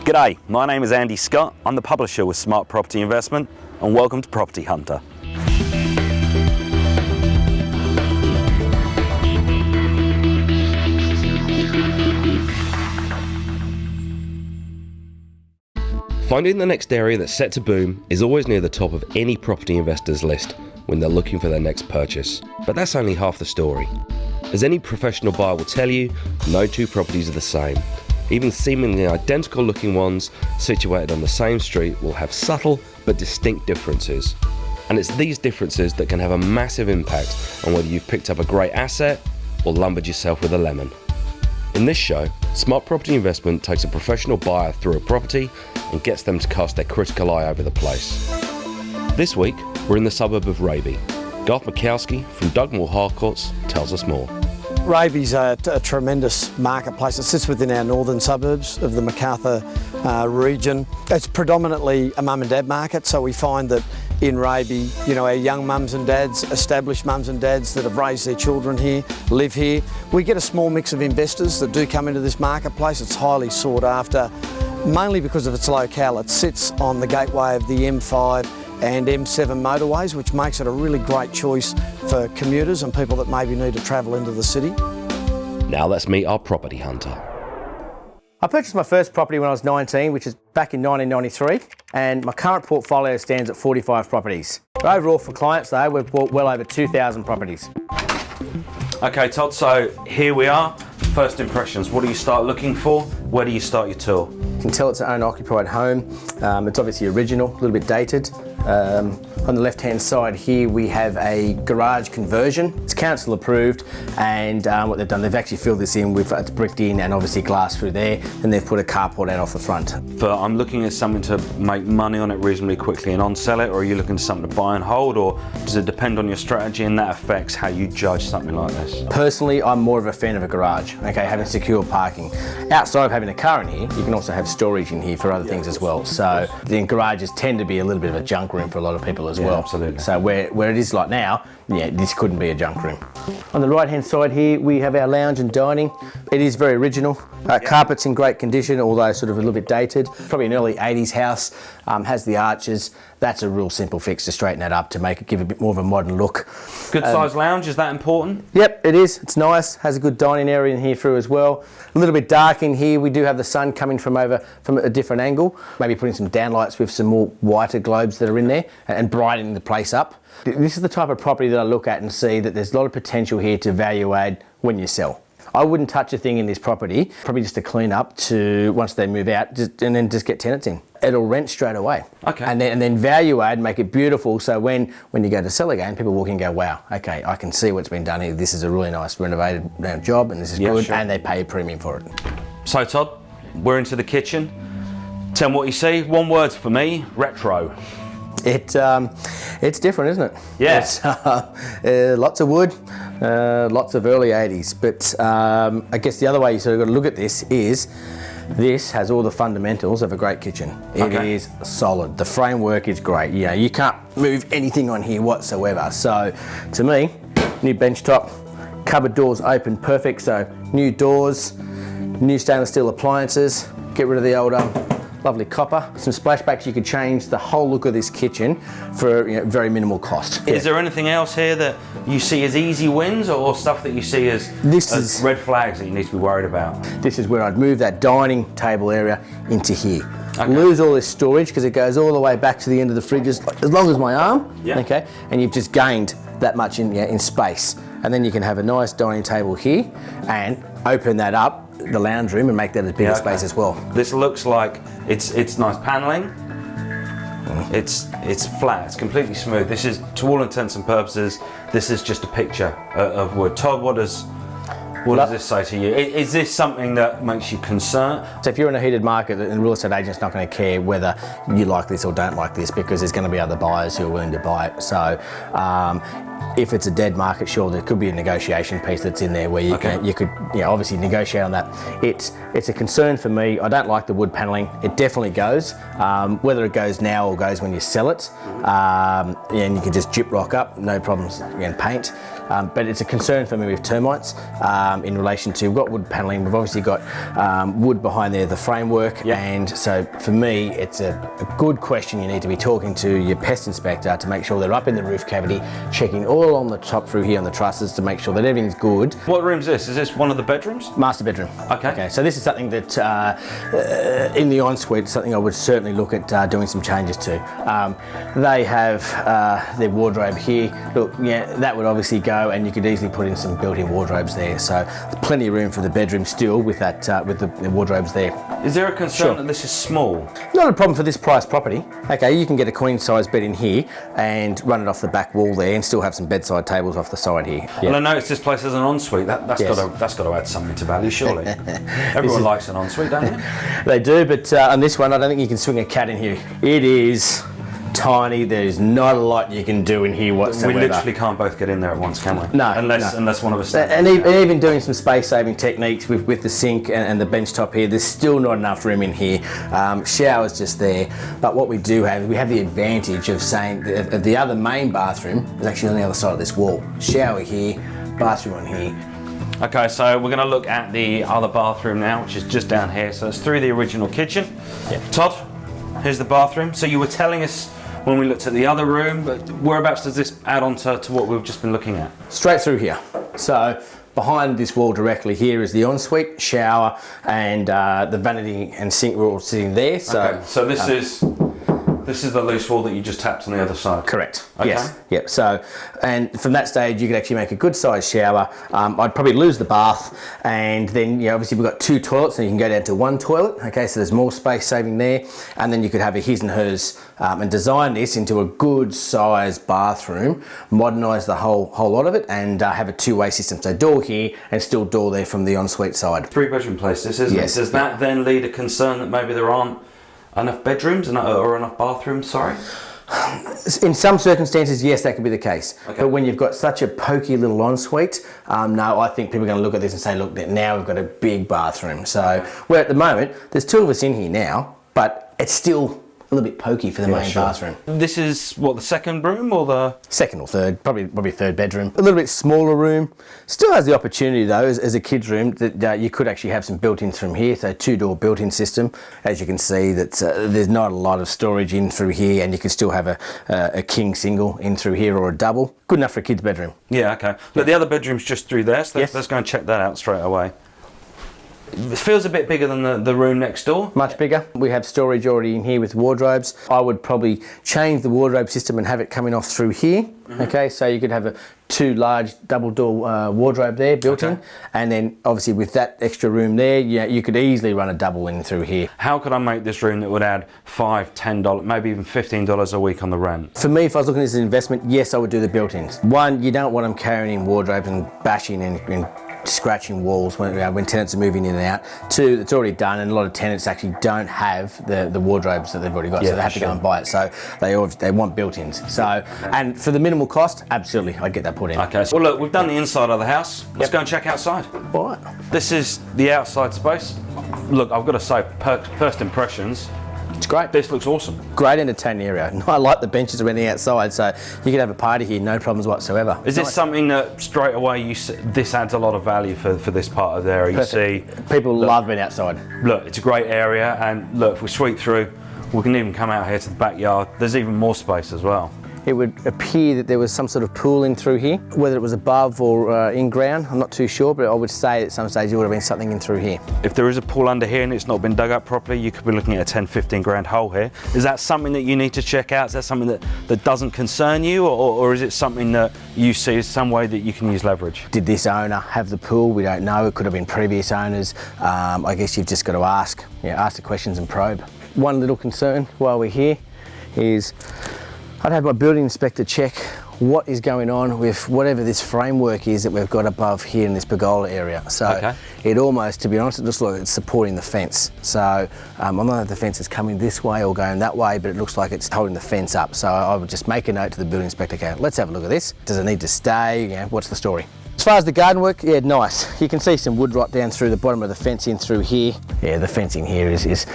G'day, my name is Andy Scott. I'm the publisher with Smart Property Investment, and welcome to Property Hunter. Finding the next area that's set to boom is always near the top of any property investor's list when they're looking for their next purchase. But that's only half the story. As any professional buyer will tell you, no two properties are the same. Even seemingly identical looking ones situated on the same street will have subtle but distinct differences. And it's these differences that can have a massive impact on whether you've picked up a great asset or lumbered yourself with a lemon. In this show, Smart Property Investment takes a professional buyer through a property and gets them to cast their critical eye over the place. This week, we're in the suburb of Raby. Garth Mikowski from Dugmore Harcourts tells us more. Raby's a tremendous marketplace. It sits within our northern suburbs of the Macarthur region. It's predominantly a mum and dad market, so we find that in Raby, our young mums and dads, established mums and dads that have raised their children here, live here. We get a small mix of investors that do come into this marketplace. It's highly sought after, mainly because of its locale. It sits on the gateway of the M5 and M7 motorways, which makes it a really great choice for commuters and people that maybe need to travel into the city. Now let's meet our property hunter. I purchased my first property when I was 19, which is back in 1993, and my current portfolio stands at 45 properties. Overall for clients though, we've bought well over 2,000 properties. Okay Todd, so here we are. First impressions, what do you start looking for? Where do you start your tour? You can tell it's an owner-occupied home. It's obviously original, a little bit dated. On the left-hand side here, we have a garage conversion. It's council approved, and what they've done, they've actually filled this in with it's bricked in and obviously glass through there, and they've put a carport out off the front. I'm looking at something to make money on it reasonably quickly and on-sell it, or are you looking for something to buy and hold, or does it depend on your strategy and that affects how you judge something like this? Personally, I'm more of a fan of a garage, okay, having secure parking. Outside of having a car in here, you can also have storage in here for other things as well. So the garages tend to be a little bit of a junk room for a lot of people as well. Absolutely. So where it is like now, this couldn't be a junk room. On the right hand side here, we have our lounge and dining. It is very original. Carpet's in great condition, although sort of a little bit dated. Probably an early 80s house, has the arches. That's a real simple fix to straighten that up, to make it give a bit more of a modern look. Good sized lounge, is that important? Yep, it is. It's nice. Has a good dining area in here through as well. A little bit dark in here. We do have the sun coming from a different angle. Maybe putting some downlights with some more whiter globes that are in there and brightening the place up. This is the type of property that I look at and see that there's a lot of potential here to value add when you sell. I wouldn't touch a thing in this property, probably just to clean up to once they move out, and then just get tenants in. It'll rent straight away. Okay. And then value add, make it beautiful, so when you go to sell again, people walk in and go, wow, okay, I can see what's been done here. This is a really nice renovated job, and this is good, sure. And they pay a premium for it. So Todd, we're into the kitchen. Tell me what you see. One word for me, retro. It's different, isn't it? Yes. Lots of wood, lots of early 80s. But I guess the other way you sort of got to look at this is, this has all the fundamentals of a great kitchen. It is solid. The framework is great. You can't move anything on here whatsoever. So to me, new bench top, cupboard doors open perfect. So new doors, new stainless steel appliances, get rid of the old lovely copper. Some splashbacks, you could change the whole look of this kitchen for very minimal cost. Is there anything else here that you see as easy wins, or stuff that you see as red flags that you need to be worried about? This is where I'd move that dining table area into here. Lose all this storage because it goes all the way back to the end of the fridge, as long as my arm, okay? And you've just gained that much in space. And then you can have a nice dining table here and open that up, the lounge room, and make that a bigger space as well. This looks like it's nice paneling. It's flat, it's completely smooth. This is, to all intents and purposes, this is just a picture of wood. Todd, what does this say to you? Is this something that makes you concerned? So if you're in a heated market, the real estate agent's not going to care whether you like this or don't like this, because there's going to be other buyers who are willing to buy it. So if it's a dead market, sure, there could be a negotiation piece that's in there where you could obviously negotiate on that. It's a concern for me. I don't like the wood paneling. It definitely goes. Whether it goes now or goes when you sell it, and you can just gyp rock up, no problems. Again, paint. but it's a concern for me with termites in relation to, we've got wood panelling, we've obviously got wood behind there, the framework, and so for me it's a good question. You need to be talking to your pest inspector to make sure they're up in the roof cavity, checking all on the top through here on the trusses to make sure that everything's good. What room's this? Is this one of the bedrooms? Master bedroom. Okay. So this is something that in the ensuite, something I would certainly look at doing some changes to. They have their wardrobe here. Look, yeah, that would obviously go, and you could easily put in some built-in wardrobes there. So plenty of room for the bedroom still with that with the wardrobes there. Is there a concern that this is small? Not a problem for this price property. Okay, you can get a queen size bed in here and run it off the back wall there, and still have some bedside tables off the side here. Yeah. Well, I noticed this place has an ensuite. That's got to add something to value, surely. Everyone likes an ensuite, don't they? They do, but on this one, I don't think you can swing a cat in here. It is tiny. There's not a lot you can do in here whatsoever. We literally can't both get in there at once, can we? No. Unless one of us stands. And even doing some space-saving techniques with the sink and the bench top here, there's still not enough room in here. Shower's just there. But what we do have, we have the advantage of saying that the other main bathroom is actually on the other side of this wall. Shower here, bathroom on here. Okay, so we're going to look at the other bathroom now, which is just down here. So it's through the original kitchen. Yep. Todd, here's the bathroom. So you were telling us when we looked at the other room, but whereabouts does this add on to what we've just been looking at? Straight through here. So behind this wall directly here is the ensuite, shower, and the vanity and sink were all sitting there. So, okay. So this is the loose wall that you just tapped on the other side? Correct. Okay. Yes. Yep. So, and from that stage, you could actually make a good sized shower. I'd probably lose the bath, and then obviously we've got 2 toilets, and you can go down to 1 toilet. Okay, so there's more space saving there, and then you could have a his and hers, and design this into a good sized bathroom, modernise the whole lot of it, and have a 2-way system. So door here, and still door there from the ensuite side. 3-bedroom place, this isn't Yes. it? Does that then lead a concern that maybe there aren't enough bedrooms or enough bathrooms? Sorry. In some circumstances, yes, that could be the case. Okay. But when you've got such a pokey little ensuite, no, I think people are going to look at this and say, look, now we've got a big bathroom. So, where at the moment, there's 2 of us in here now, but it's still a little bit pokey for the main bathroom. This is what, the second room or the Second or third, probably 3rd bedroom. A little bit smaller room. Still has the opportunity though, as a kid's room, that you could actually have some built-ins from here. So 2-door built-in system. As you can see, that there's not a lot of storage in through here, and you can still have a king single in through here or a double. Good enough for a kid's bedroom. Yeah, okay. But the other bedroom's just through there, so Yes. let's go and check that out straight away. It feels a bit bigger than the room next door. Much bigger. We have storage already in here with wardrobes. I would probably change the wardrobe system and have it coming off through here. Okay, so you could have 2 large double door wardrobe there built in, and then obviously with that extra room there, you could easily run a double in through here. How could I make this room that would add $5, $10, maybe even $15 a week on the rent? For me, if I was looking at this as an investment, yes, I would do the built-ins. One, you don't want them carrying in wardrobes and bashing and scratching walls when tenants are moving in and out. 2, it's already done, and a lot of tenants actually don't have the wardrobes that they've already got, so they have to go and buy it. So they want built-ins. So, and for the minimal cost, absolutely, I'd get that put in. Okay, so, well look, we've done the inside of the house. Let's go and check outside. All right. This is the outside space. Look, I've got to say, first impressions, It's great. this looks awesome. Great entertaining area. I like the benches around the outside, so you could have a party here, no problems whatsoever. Is this something that straight away this adds a lot of value for this part of the area? Perfect. You see, People love being outside. look, it's a great area, and look, if we sweep through, we can even come out here to the backyard. There's even more space as well. It would appear that there was some sort of pool in through here, whether it was above or in ground, I'm not too sure, but I would say at some stage there would have been something in through here. If there is a pool under here and it's not been dug up properly, you could be looking at a 10, 15 grand hole here. Is that something that you need to check out? Is that something that doesn't concern you, or is it something that you see as some way that you can use leverage? Did this owner have the pool? We don't know. It could have been previous owners. I guess you've just got to ask the questions and probe. One little concern while we're here is I'd have my building inspector check what is going on with whatever this framework is that we've got above here in this pergola area. So it almost, to be honest, it looks like it's supporting the fence. So I don't know if the fence is coming this way or going that way, but it looks like it's holding the fence up. So I would just make a note to the building inspector, okay, let's have a look at this. Does it need to stay? What's the story? As far as the garden work, yeah, nice. You can see some wood rot down through the bottom of the fence in through here. Yeah, the fencing here is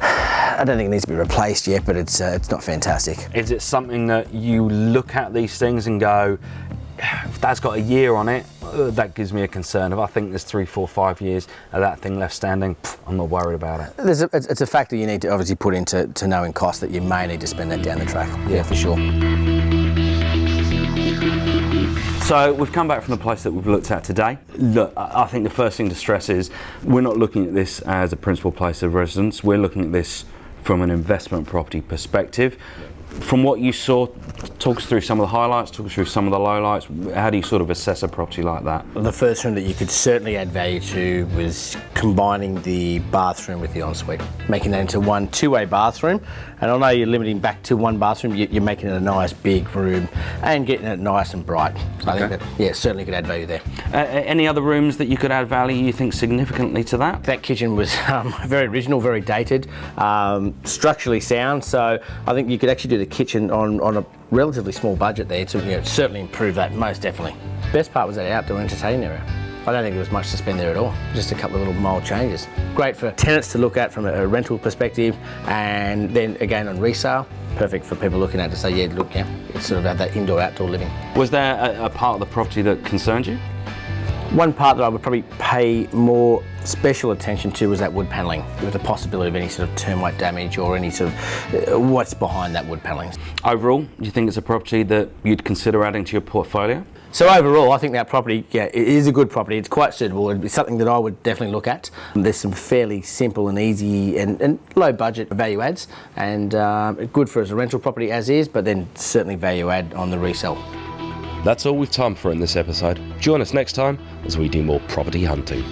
I don't think it needs to be replaced yet, but it's not fantastic. Is it something that you look at these things and go, if that's got a year on it, that gives me a concern. If I think there's 3, 4, 5 years of that thing left standing, I'm not worried about it. It's a factor you need to obviously put into knowing cost that you may need to spend that down the track. Yeah, for sure. So we've come back from the place that we've looked at today. Look, I think the first thing to stress is we're not looking at this as a principal place of residence. We're looking at this from an investment property perspective. From what you saw, talk us through some of the highlights, talk us through some of the lowlights. How do you sort of assess a property like that? The first room that you could certainly add value to was combining the bathroom with the ensuite, making that into one two-way bathroom. And I know you're limiting back to one bathroom, you're making it a nice big room and getting it nice and bright. I think that, yeah, certainly could add value there. Any other rooms that you could add value, you think, significantly to that? That kitchen was very original, very dated, structurally sound, so I think you could actually do the kitchen on a relatively small budget there to certainly improve that, most definitely. Best part was that outdoor entertaining area. I don't think there was much to spend there at all, just a couple of little mild changes. Great for tenants to look at from a rental perspective, and then again on resale, perfect for people looking at to say, yeah, look, yeah, it's sort of had that indoor-outdoor living. Was there a part of the property that concerned you? One part that I would probably pay more special attention to was that wood panelling, with the possibility of any sort of termite damage or any sort of what's behind that wood panelling. Overall, do you think it's a property that you'd consider adding to your portfolio? So overall, I think that property, yeah, it is a good property. It's quite suitable. It'd be something that I would definitely look at. There's some fairly simple and easy and low budget value adds, and good for as a rental property as is, but then certainly value add on the resale. That's all we've time for in this episode. Join us next time as we do more property hunting.